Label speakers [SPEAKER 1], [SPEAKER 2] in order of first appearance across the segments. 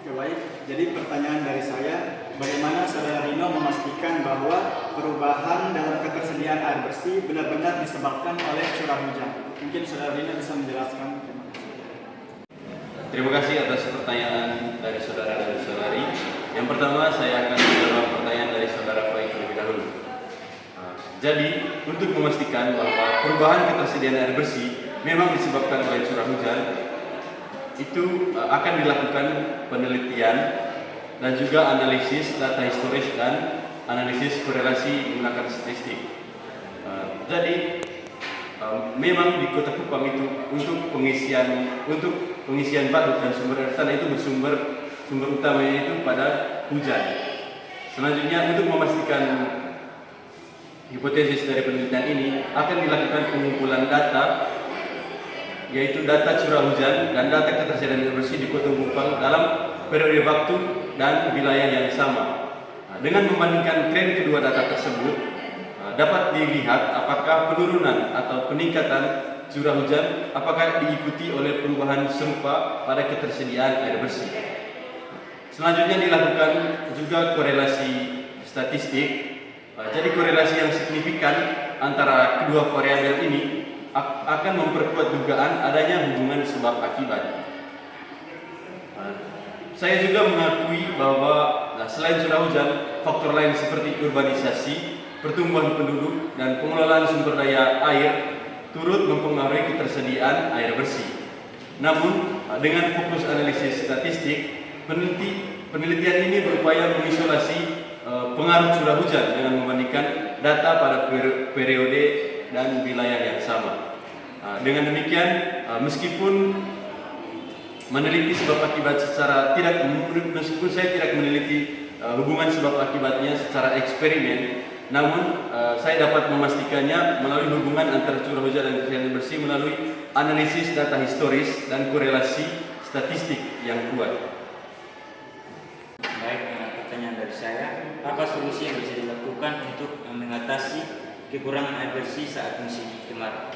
[SPEAKER 1] Oke, baik. Jadi pertanyaan dari saya, bagaimana Saudara Rino memastikan bahwa perubahan dalam ketersediaan air bersih benar-benar disebabkan oleh curah hujan? Mungkin Saudara Rino bisa menjelaskan.
[SPEAKER 2] Terima kasih atas pertanyaan dari saudara dan saudari. Yang pertama, saya akan menjawab pertanyaan dari saudara Faik terlebih dahulu. Jadi, untuk memastikan bahwa perubahan ketersediaan air bersih memang disebabkan oleh curah hujan, itu akan dilakukan penelitian dan juga analisis data historis dan analisis korelasi menggunakan statistik. Jadi memang di Kota Kupang itu untuk pengisian waduk dan sumber air tanah itu sumber utamanya itu pada hujan. Selanjutnya, untuk memastikan hipotesis dari penelitian ini akan dilakukan pengumpulan data, yaitu data curah hujan dan data ketersediaan air bersih di Kota Kupang dalam periode waktu dan wilayah yang sama. Dengan membandingkan tren kedua data tersebut, dapat dilihat apakah penurunan atau peningkatan curah hujan apakah diikuti oleh perubahan serupa pada ketersediaan air bersih. Selanjutnya dilakukan juga korelasi statistik. Jadi korelasi yang signifikan antara kedua variabel ini akan memperkuat dugaan adanya hubungan sebab akibat. Saya juga mengakui bahwa selain curah hujan, faktor lain seperti urbanisasi, pertumbuhan penduduk, dan pengelolaan sumber daya air turut mempengaruhi ketersediaan air bersih. Namun, dengan fokus analisis statistik, penelitian ini berupaya mengisolasi pengaruh curah hujan dengan membandingkan data pada periode dan wilayah yang sama. Dengan demikian, meskipun meneliti sebab akibat meskipun saya tidak meneliti hubungan sebab akibatnya secara eksperimen, namun saya dapat memastikannya melalui hubungan antara curah hujan dan ketersediaan air bersih melalui analisis data historis dan korelasi statistik yang kuat.
[SPEAKER 3] Baik, pertanyaan dari saya, apa solusi yang bisa dilakukan untuk mengatasi kekurangan air bersih saat musim kemarau?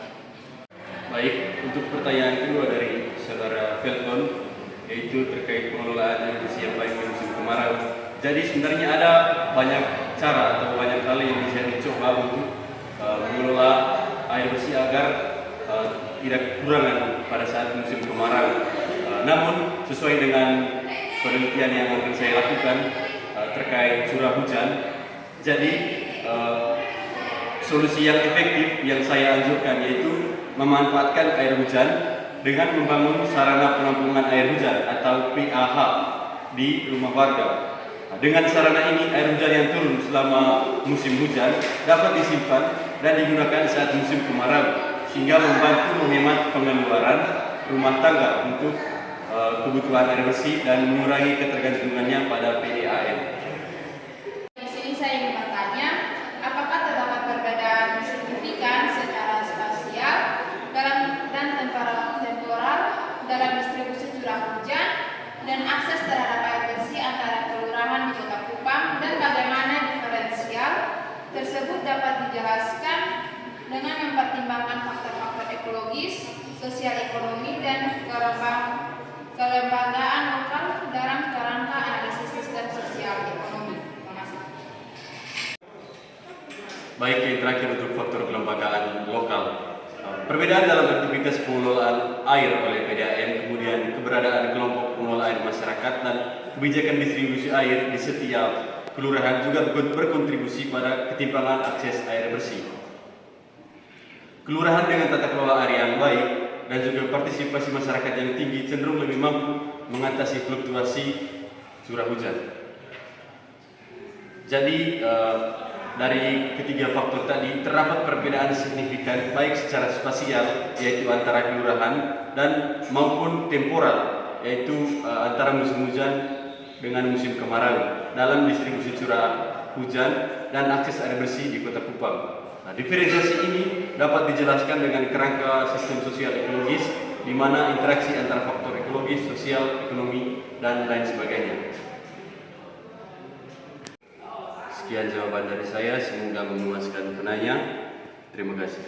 [SPEAKER 2] Baik, untuk pertanyaan kedua dari saudara Felton, yaitu terkait pengelolaan air bersih yang baik di musim kemarau. Jadi sebenarnya ada banyak cara atau banyak hal yang bisa dicoba untuk mengelola air bersih agar tidak kekurangan pada saat musim kemarau. Namun sesuai dengan penelitian yang akan saya lakukan terkait curah hujan, jadi solusi yang efektif yang saya anjurkan yaitu memanfaatkan air hujan dengan membangun sarana penampungan air hujan atau PAH di rumah warga. Dengan sarana ini, air hujan yang turun selama musim hujan dapat disimpan dan digunakan saat musim kemarau, sehingga membantu menghemat pengeluaran rumah tangga untuk kebutuhan air bersih dan mengurangi ketergantungannya pada PDAM.
[SPEAKER 4] Di sini saya ingin bertanya, apakah terdapat perbedaan signifikan secara spasial dan temporal dalam distribusi curah hujan dan akses terhadap air bersih antara kelurahan di Kota Kupang, dan bagaimana diferensial tersebut dapat dijelaskan dengan mempertimbangkan faktor-faktor ekologis, sosial ekonomi, dan kelembagaan lokal dalam kerangka analisis sistem sosial ekonomi. Terima kasih.
[SPEAKER 2] Baik, yang terakhir untuk faktor kelembagaan lokal. Perbedaan dalam aktivitas pengelolaan air oleh PDAM, kemudian keberadaan kelompok pengelola air masyarakat dan kebijakan distribusi air di setiap kelurahan juga berkontribusi pada ketimpangan akses air bersih. Kelurahan dengan tata kelola air yang baik dan juga partisipasi masyarakat yang tinggi cenderung lebih mampu mengatasi fluktuasi curah hujan. Jadi dari ketiga faktor tadi terdapat perbedaan signifikan baik secara spasial yaitu antara kelurahan dan maupun temporal yaitu antara musim hujan dengan musim kemarau dalam distribusi curah hujan dan akses air bersih di Kota Kupang. Nah, diferensiasi ini dapat dijelaskan dengan kerangka sistem sosial ekologis di mana interaksi antara faktor ekologis, sosial, ekonomi, dan lain sebagainya. Sekian jawaban dari saya, semoga memuaskan penanya. Terima kasih.